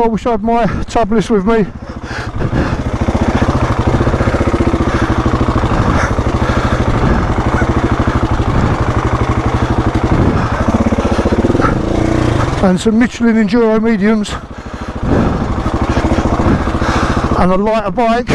I wish I had my tubeless with me. And some Michelin Enduro mediums and a lighter bike.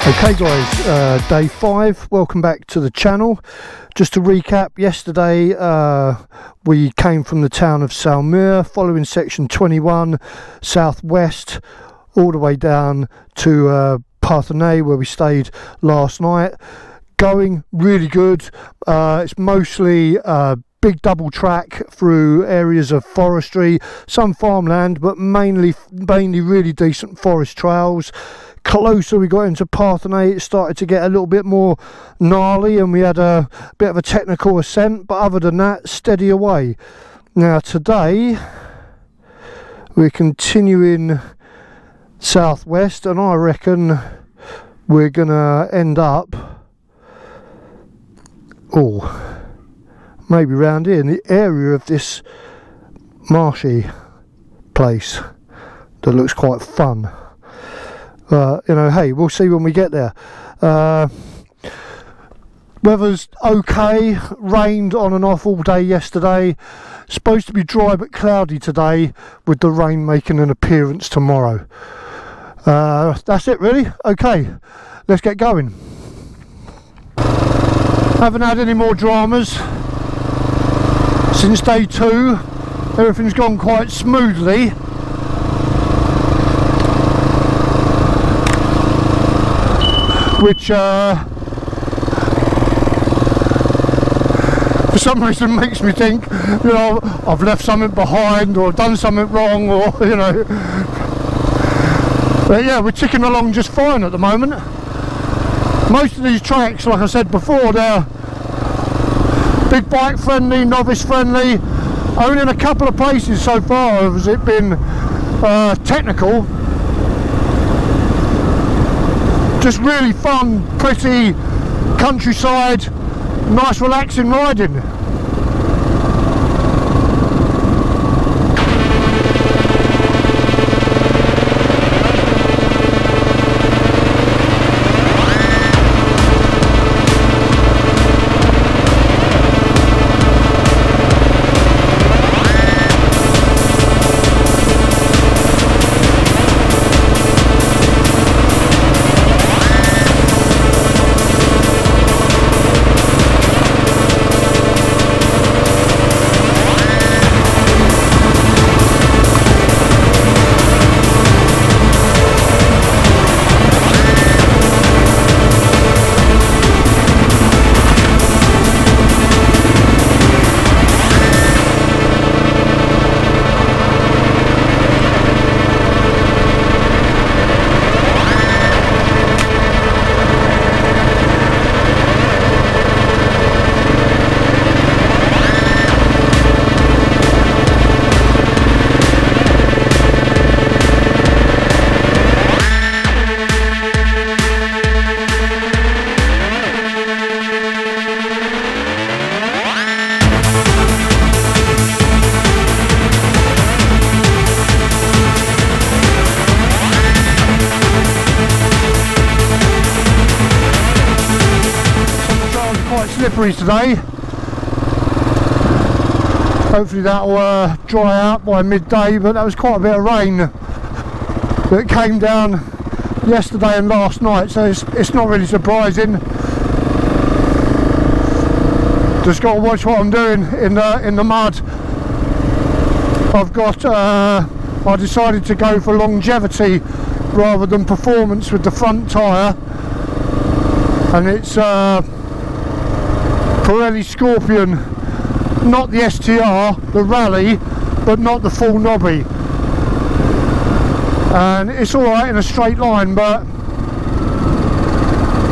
Okay guys, day 5, welcome back to the channel. Just to recap, yesterday we came from the town of Saumur, following section 21 southwest all the way down to Viennay, where we stayed last night. Going really good. It's mostly big double track through areas of forestry, some farmland, but mainly really decent forest trails. Closer we got into Viennay, it started to get a little bit more gnarly and we had a bit of a technical ascent, but other than that, steady away. Now today we're continuing southwest and I reckon we're gonna end up maybe round here in the area of this marshy place that looks quite fun. You know, hey, we'll see when we get there. Weather's okay, rained on and off all day yesterday. Supposed to be dry but cloudy today, with the rain making an appearance tomorrow. That's it really. Okay, let's get going. Haven't had any more dramas since day 2. Everything's gone quite smoothly. Which for some reason makes me think, you know, I've left something behind or done something wrong, or you know. But yeah, we're ticking along just fine at the moment. Most of these tracks, like I said before, they're big bike friendly, novice friendly. Only in a couple of places so far has it been technical. Just really fun, pretty countryside, nice relaxing riding. Slippery today. Hopefully that'll dry out by midday, but that was quite a bit of rain that came down yesterday and last night, so it's not really surprising. Just got to watch what I'm doing in the mud. I've got I decided to go for longevity rather than performance with the front tyre, and it's Pirelli Scorpion, not the STR, the Rally, but not the full knobby. And it's alright in a straight line, but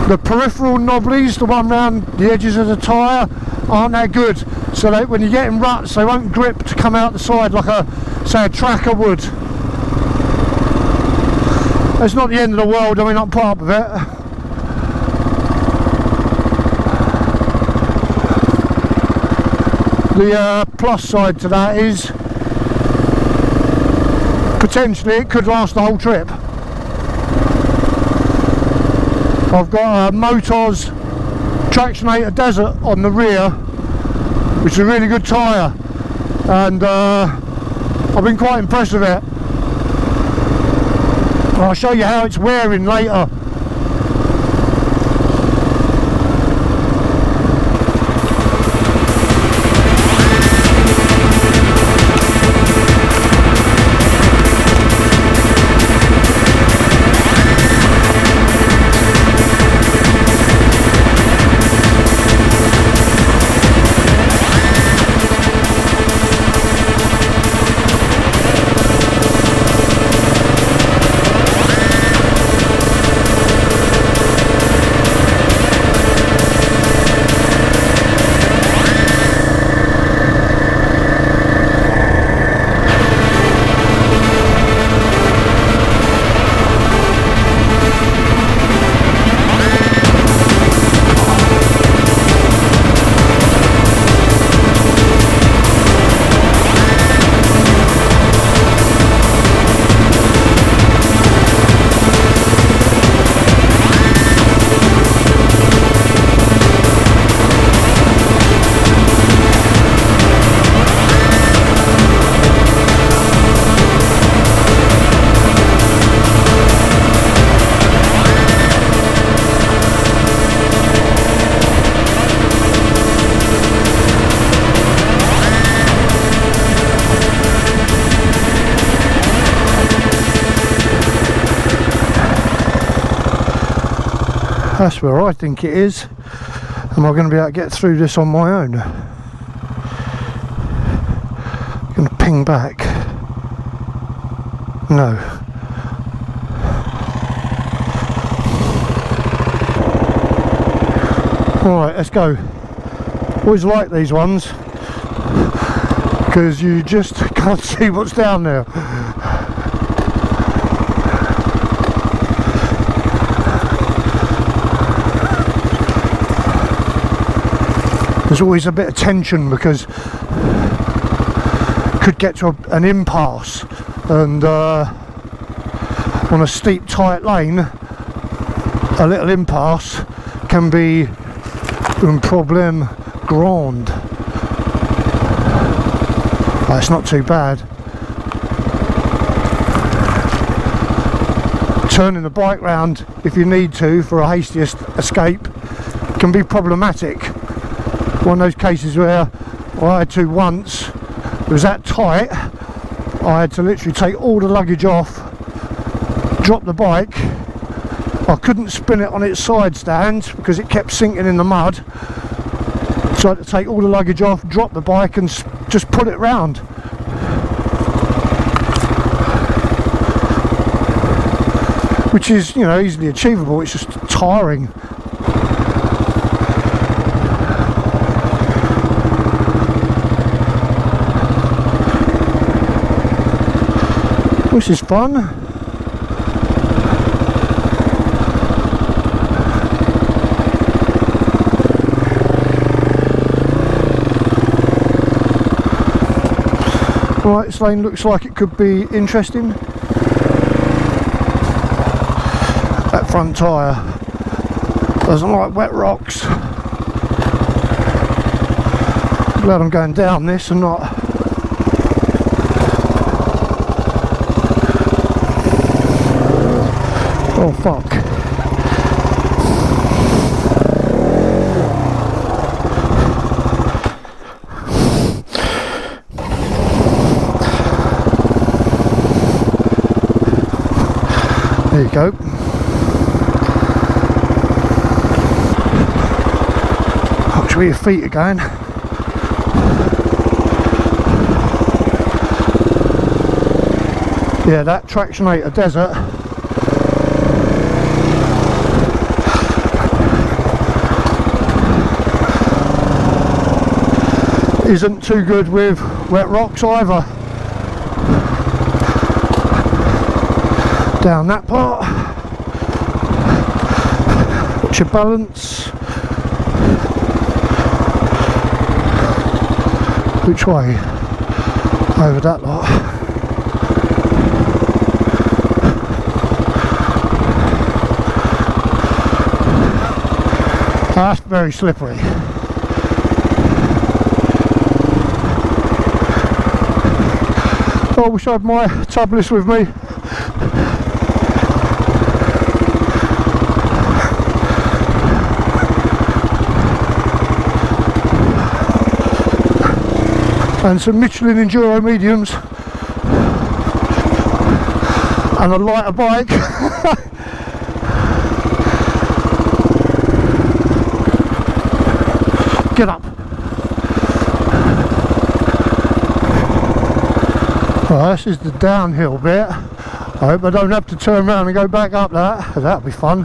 the peripheral knobblies, the one round the edges of the tyre, aren't that good. So that when you get in ruts, they won't grip to come out the side like say a tracker would. It's not the end of the world, I mean, I'm part of it. The plus side to that is potentially it could last the whole trip. I've got a Motors Tractionator Desert on the rear, which is a really good tyre, and I've been quite impressed with it. I'll show you how it's wearing later. That's where I think it is. Am I going to be able to get through this on my own? I'm going to ping back. No. Alright, let's go. Always like these ones because you just can't see what's down there. There's always a bit of tension because could get to an impasse, and on a steep tight lane a little impasse can be un problème grand. That's not too bad. Turning the bike round if you need to for a hasty escape can be problematic. One of those cases where I had to once, it was that tight, I had to literally take all the luggage off, drop the bike. I couldn't spin it on its side stand because it kept sinking in the mud, so I had to take all the luggage off, drop the bike and just pull it round. Which is, you know, easily achievable, it's just tiring. This is fun. Right, this lane looks like it could be interesting. That front tyre doesn't like wet rocks. Glad I'm going down this and not. Oh fuck. There you go. Oh Watch where your feet are going. Yeah, that Tractionator Desert isn't too good with wet rocks either. Down that part. Watch your balance. Which way? Over that lot. That's very slippery. I wish I had my tubeless with me. And some Michelin Enduro mediums and a lighter bike. Get up. Well, this is the downhill bit. I hope I don't have to turn around and go back up that. That'll be fun.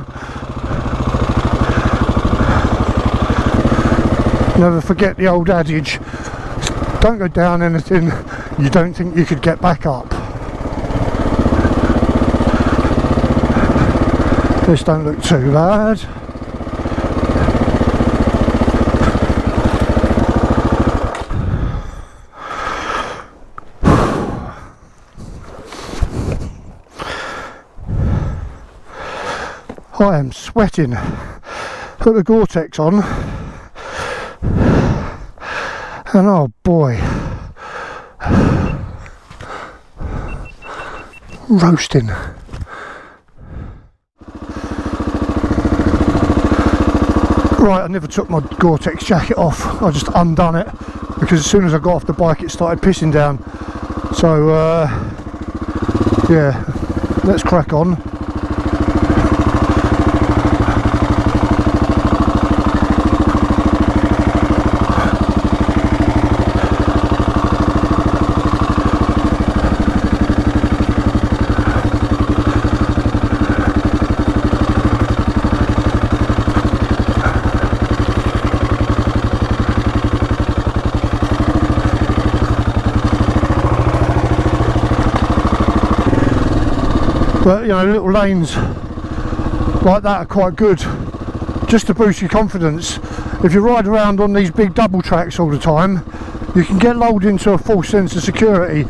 Never forget the old adage, don't go down anything you don't think you could get back up. This don't look too bad. I am sweating. Put the Gore-Tex on, and oh boy, roasting. Right, I never took my Gore-Tex jacket off. I just undone it because as soon as I got off the bike it started pissing down. So yeah, let's crack on. But you know, little lanes like that are quite good just to boost your confidence. If you ride around on these big double tracks all the time, you can get lulled into a false sense of security,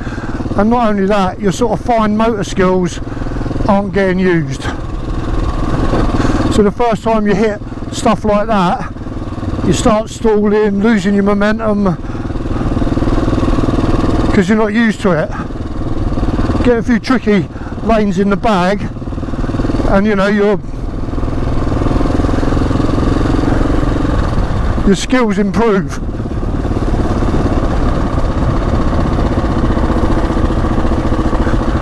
and not only that, your sort of fine motor skills aren't getting used. So the first time you hit stuff like that, you start stalling, losing your momentum because you're not used to it. Get a few tricky lanes in the bag and you know your skills improve.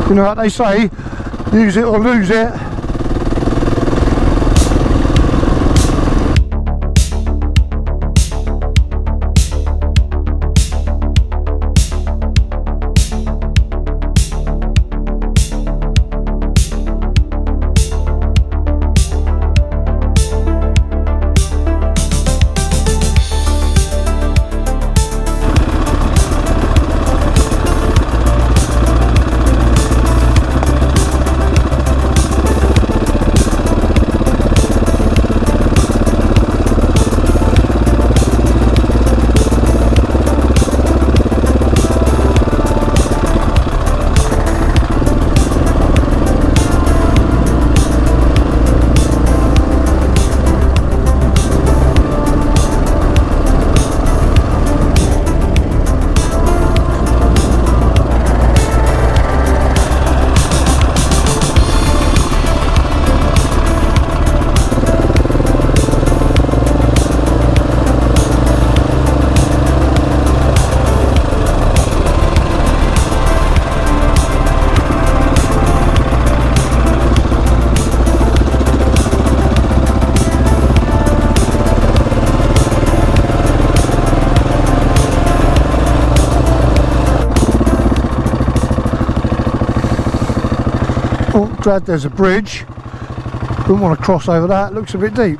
You know what they say, use it or lose it. Glad there's a bridge. Wouldn't want to cross over that, looks a bit deep.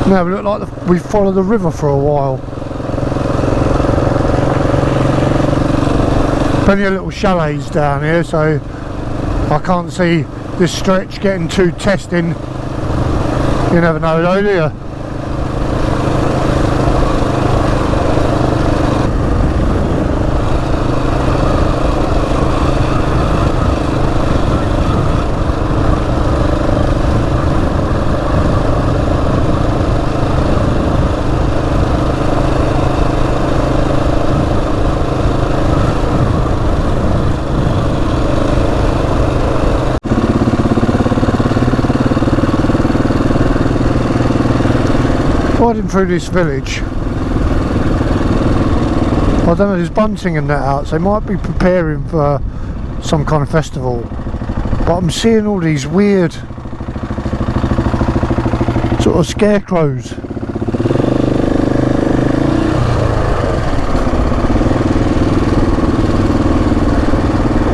Now we look like we followed the river for a while. Plenty of little chalets down here, so I can't see this stretch getting too testing. You never know though, do you? Riding through this village, I don't know, there's bunting and that out, so they might be preparing for some kind of festival, but I'm seeing all these weird sort of scarecrows.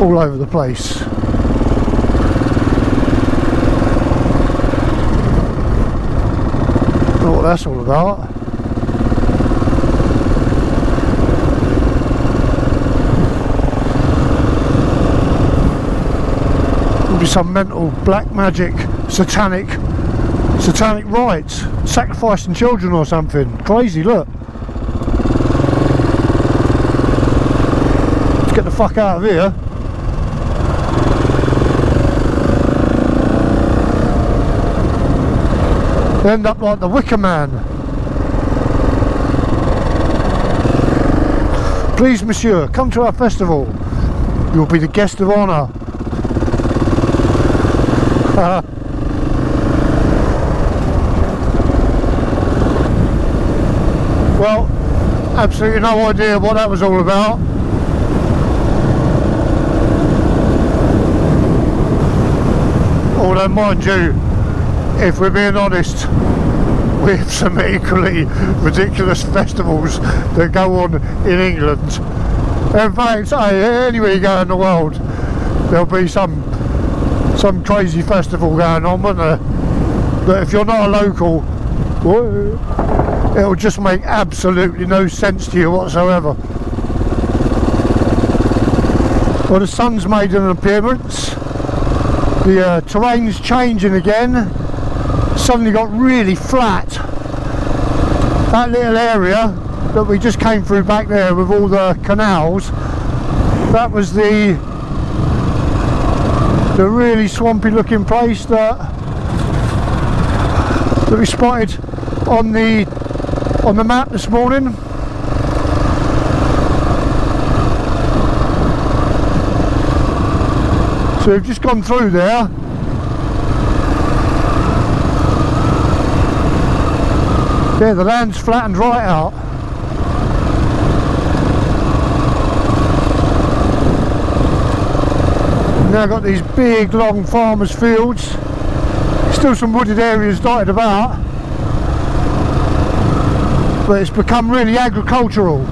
All over the place. What that's all about. There'll be some mental black magic, satanic rites, sacrificing children or something. Crazy, look. Let's get the fuck out of here. End up like the Wicker Man. Please, monsieur, come to our festival. You'll be the guest of honour. Well, absolutely no idea what that was all about. Although, mind you, if we're being honest, we have some equally ridiculous festivals that go on in England. In fact, anywhere you go in the world, there'll be some crazy festival going on, won't there? But if you're not a local, it'll just make absolutely no sense to you whatsoever. Well, the sun's made an appearance. The terrain's changing again. Suddenly got really flat. That little area that we just came through back there with all the canals, that was the really swampy looking place that we spotted on the map this morning. So we've just gone through there. Yeah, the land's flattened right out. Now got these big long farmers' fields. Still some wooded areas dotted about, but it's become really agricultural.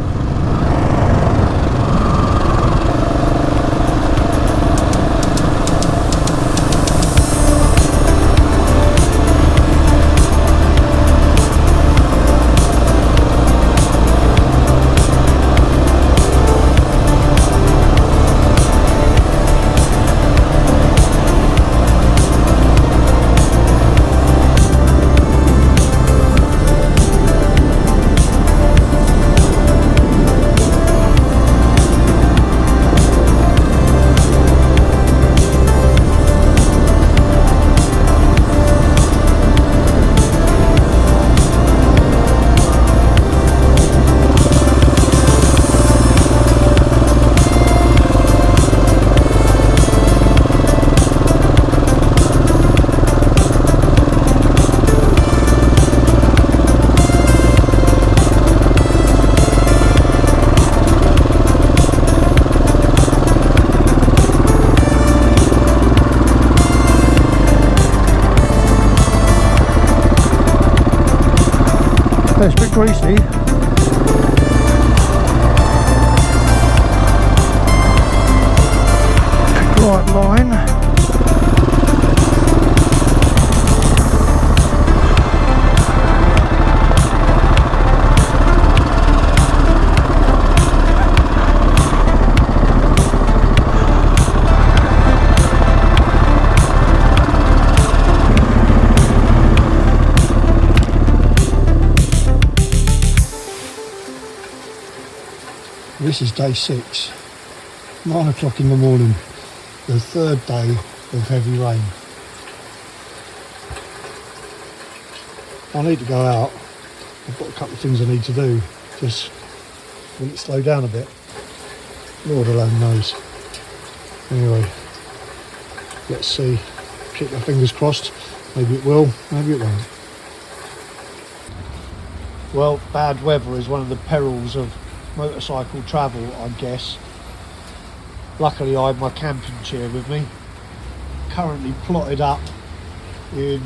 fair, it's a bit greasy. Pick the right line. This is day 6, 9 o'clock in the morning, the third day of heavy rain. I need to go out. I've got a couple of things I need to do. Just want it to slow down a bit. Lord alone knows. Anyway, let's see. Keep my fingers crossed. Maybe it will, maybe it won't. Well, bad weather is one of the perils of motorcycle travel, I guess. Luckily I have my camping chair with me, currently plotted up in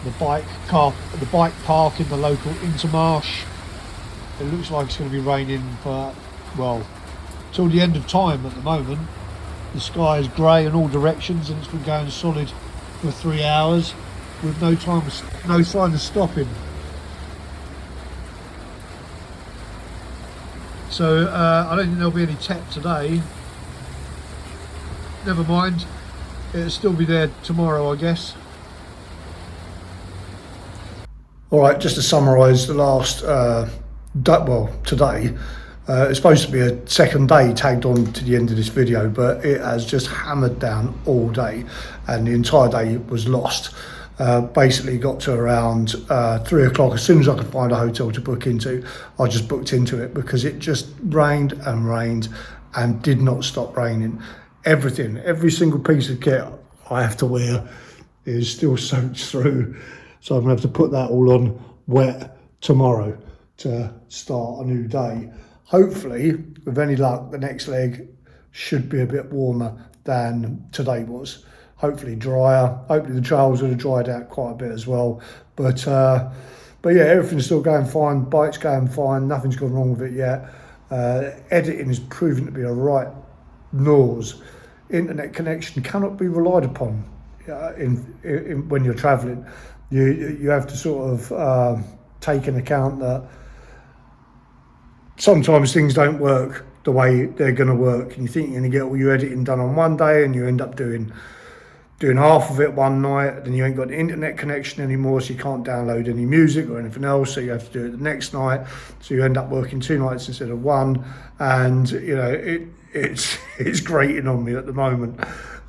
the bike park in the local Intermarsh. It looks like it's going to be raining for, well, till the end of time at the moment. The sky is grey in all directions and it's been going solid for 3 hours with no sign of stopping. So I don't think there'll be any TET today. Never mind, it'll still be there tomorrow, I guess. All right, just to summarise the last, today, it's supposed to be a second day tagged on to the end of this video, but it has just hammered down all day and the entire day was lost. Basically got to around 3 o'clock. As soon as I could find a hotel to book into, I just booked into it because it just rained and did not stop raining. Everything, every single piece of kit I have to wear is still soaked through. So I'm gonna have to put that all on wet tomorrow to start a new day. Hopefully, with any luck, the next leg should be a bit warmer than today was. Hopefully drier. Hopefully the trails would have dried out quite a bit as well. But yeah, everything's still going fine. Bike's going fine. Nothing's gone wrong with it yet. Editing is proving to be a right nose. Internet connection cannot be relied upon when you're travelling. You have to sort of take into account that sometimes things don't work the way they're going to work, and you think you're going to get all your editing done on one day, and you end up doing half of it one night, then you ain't got the internet connection anymore, so you can't download any music or anything else, so you have to do it the next night, so you end up working 2 nights instead of 1, and you know it's grating on me at the moment,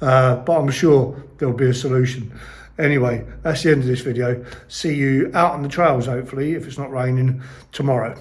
but I'm sure there'll be a solution. Anyway, that's the end of this video. See you out on the trails, hopefully, if it's not raining, tomorrow.